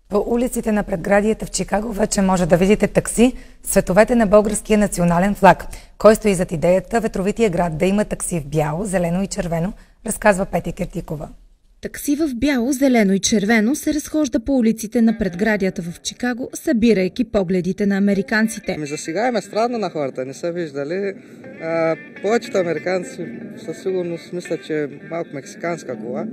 По улиците на предградията в Чикаго вече може да видите такси с цветовете на българския национален флаг. Кой стои зад идеята ветровития град да има такси в бяло, зелено и червено, разказва Пети Киртикова. Такси в бяло, зелено и червено се разхожда по улиците на предградията в Чикаго, събирайки погледите на американците. За сега е странно на хората, не са виждали. Повечето американци със сигурност мислят, че е малко мексиканска кола,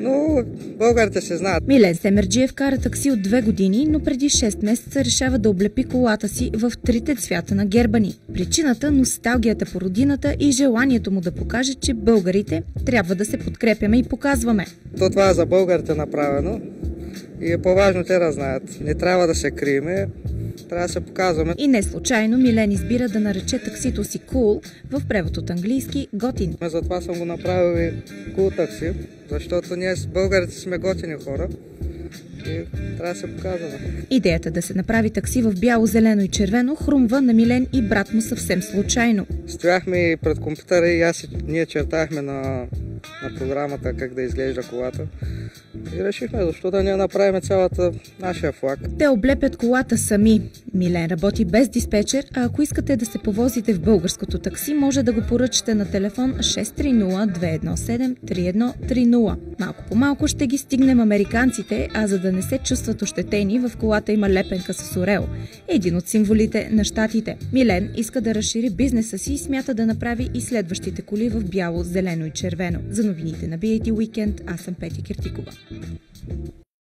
но българите се знаят. Милен Семерджиев кара такси от 2 години, но преди 6 месеца решава да облепи колата си в 3 цвята на герба ни. Причината – носталгията по родината и желанието му да покаже, че българите трябва да се подкрепяме и показваме. Това е за българите направено и е по-важно те да знаят. Не трябва да се криеме, трябва да се показваме. И не случайно Милен избира да нарече таксито си cool, в превод от английски готин. Затова съм го направил и cool такси, защото ние с българите сме готини хора и трябва да се показваме. Идеята да се направи такси в бяло, зелено и червено хрумва на Милен и брат му съвсем случайно. Стояхме пред компютъра и ние чертахме на програмата как да изглежда колата. И решихме, защо да не направим цялата нашия флаг. Те облепят колата сами. Милен работи без диспетчер, а ако искате да се повозите в българското такси, може да го поръчате на телефон 630-217-3130. Малко по малко ще ги стигнем американците, а за да не се чувстват ощетени, в колата има лепенка с орел. Един от символите на щатите. Милен иска да разшири бизнеса си и смята да направи и следващите коли в бяло, зелено и червено. За новините на BAT Weekend, аз съм Пети Киртикова.